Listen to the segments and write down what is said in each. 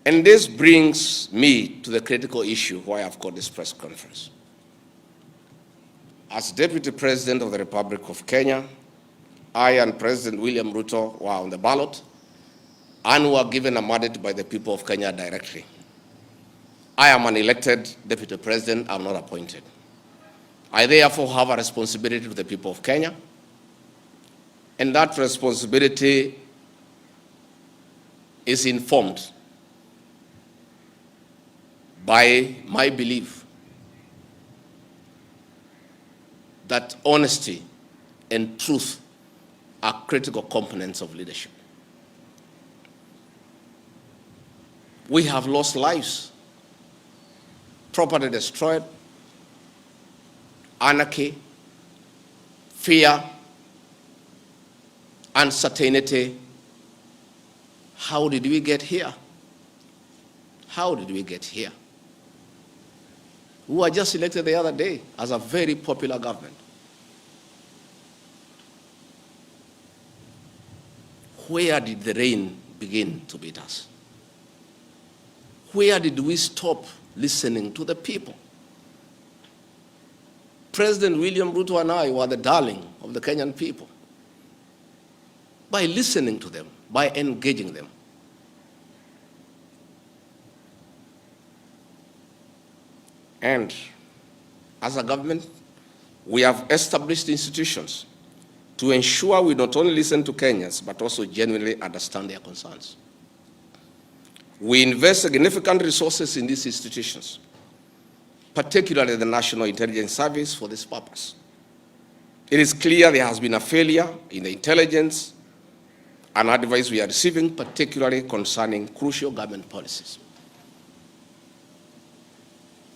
And this brings me to the critical issue why I've got this press conference. As Deputy President of the Republic of Kenya, I and President William Ruto were on the ballot and were given a mandate by the people of Kenya directly. I am an elected Deputy President, I'm not appointed. I therefore have a responsibility to the people of Kenya, and that responsibility is informed by my belief that honesty and truth are critical components of leadership. We have lost lives, property destroyed, anarchy, fear, uncertainty. How did we get here? How did we get here? We were just elected the other day as a very popular government. Where did the rain begin to beat us? Where did we stop listening to the people? President William Ruto and I were the darling of the Kenyan people by listening to them, by engaging them. And as a government, we have established institutions to ensure we not only listen to Kenyans, but also genuinely understand their concerns. We invest significant resources in these institutions, particularly the National Intelligence Service, for this purpose. It is clear there has been a failure in the intelligence and advice we are receiving, particularly concerning crucial government policies.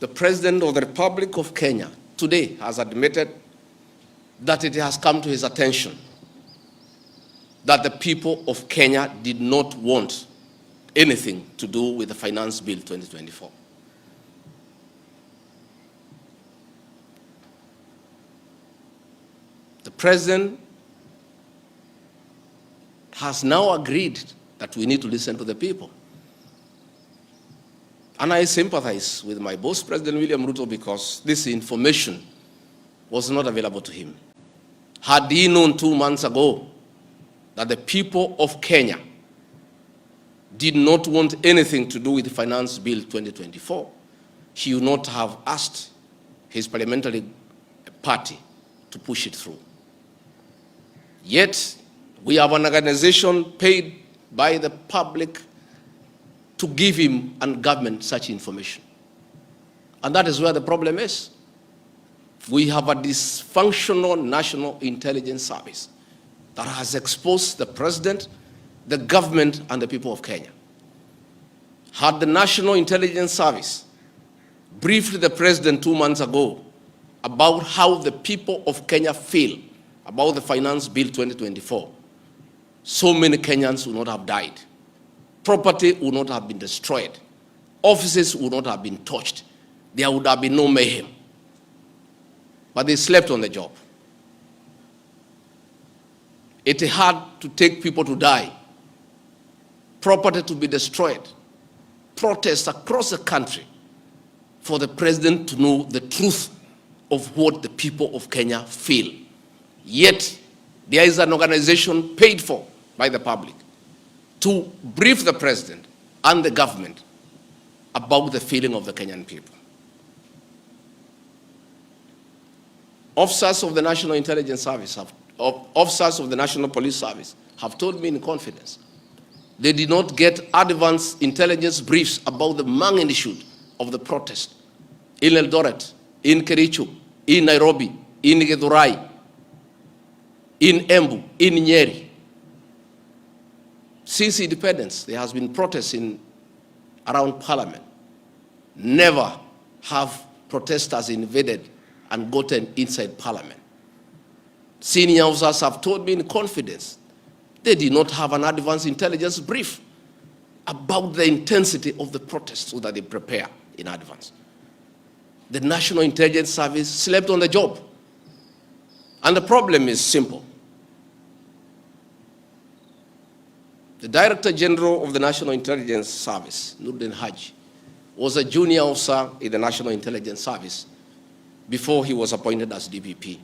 The President of the Republic of Kenya today has admitted that it has come to his attention that the people of Kenya did not want anything to do with the Finance Bill 2024. The President has now agreed that we need to listen to the people. And I sympathize with my boss, President William Ruto, because this information was not available to him. Had he known 2 months ago that the people of Kenya did not want anything to do with the Finance Bill 2024, he would not have asked his parliamentary party to push it through. Yet, we have an organization paid by the public to give him and government such information. And that is where the problem is. We have a dysfunctional National Intelligence Service that has exposed the President, the government, and the people of Kenya. Had the National Intelligence Service briefed the President 2 months ago about how the people of Kenya feel about the Finance Bill 2024, so many Kenyans would not have died. Property would not have been destroyed. Offices would not have been touched. There would have been no mayhem. But they slept on the job. It had to take people to die, property to be destroyed, protests across the country for the President to know the truth of what the people of Kenya feel. Yet, there is an organization paid for by the public to brief the President and the government about the feeling of the Kenyan people. Officers of the National Intelligence Service, officers of the National Police Service have told me in confidence they did not get advance intelligence briefs about the magnitude of the protest in Eldoret, in Kericho, in Nairobi, in Githurai, in Embu, in Nyeri. Since independence, there has been protests around Parliament. Never have protesters invaded and gotten inside Parliament. Senior officers have told me in confidence they did not have an advance intelligence brief about the intensity of the protest so that they prepare in advance. The National Intelligence Service slept on the job. And the problem is simple. The Director General of the National Intelligence Service, Noording Haji, was a junior officer in the National Intelligence Service before he was appointed as DPP.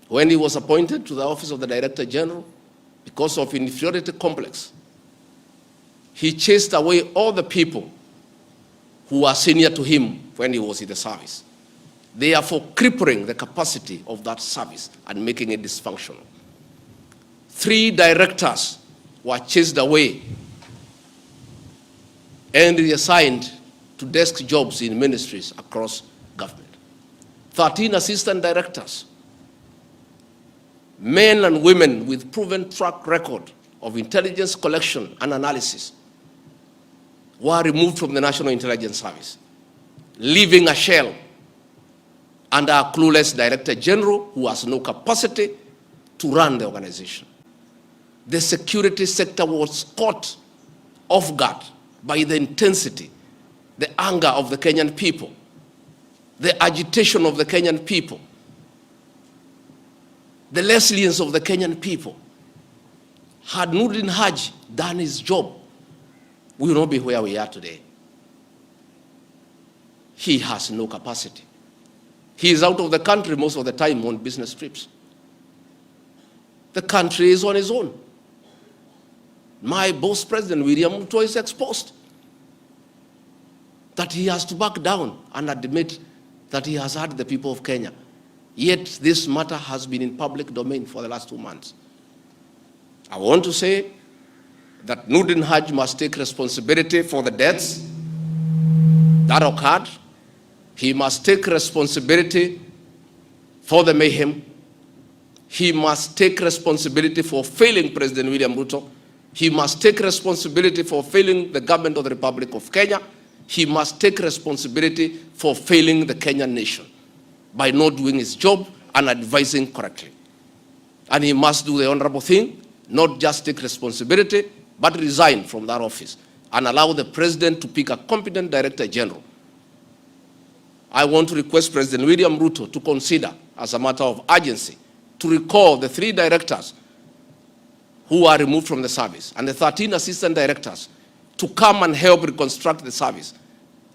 When he was appointed to the office of the Director General, because of inferiority complex, he chased away all the people who were senior to him when he was in the service, therefore crippling the capacity of that service and making it dysfunctional. 3 directors were chased away and reassigned to desk jobs in ministries across government. 13 assistant directors, men and women with proven track record of intelligence collection and analysis, were removed from the National Intelligence Service, leaving a shell under a clueless Director General who has no capacity to run the organization. The security sector was caught off guard by the intensity, the anger of the Kenyan people, the agitation of the Kenyan people, the resilience of the Kenyan people. Had Noording Haji done his job, we will not be where we are today. He has no capacity. He is out of the country most of the time on business trips. The country is on its own. My boss, President William Ruto, is exposed that he has to back down and admit that he has hurt the people of Kenya. Yet this matter has been in public domain for the last 2 months. I want to say that Noording Haji must take responsibility for the deaths that occurred. He must take responsibility for the mayhem. He must take responsibility for failing President William Ruto. He must take responsibility for failing the government of the Republic of Kenya. He must take responsibility for failing the Kenyan nation by not doing his job and advising correctly. And he must do the honorable thing, not just take responsibility, but resign from that office and allow the president to pick a competent Director General. I want to request President William Ruto to consider, as a matter of urgency, to recall the 3 directors who are removed from the service and the 13 assistant directors to come and help reconstruct the service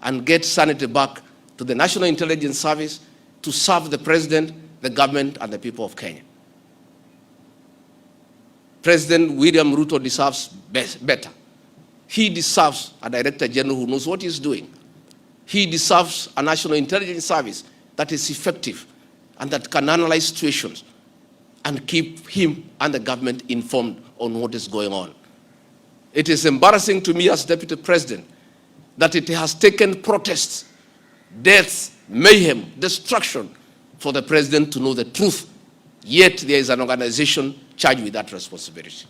and get sanity back to the National Intelligence Service to serve the president, the government, and the people of Kenya. President William Ruto deserves better. He deserves a Director General who knows what he's doing. He deserves a National Intelligence Service that is effective and that can analyze situations and keep him and the government informed on what is going on. It is embarrassing to me as Deputy President that it has taken protests, deaths, mayhem, destruction for the president to know the truth. Yet there is an organization charged with that responsibility.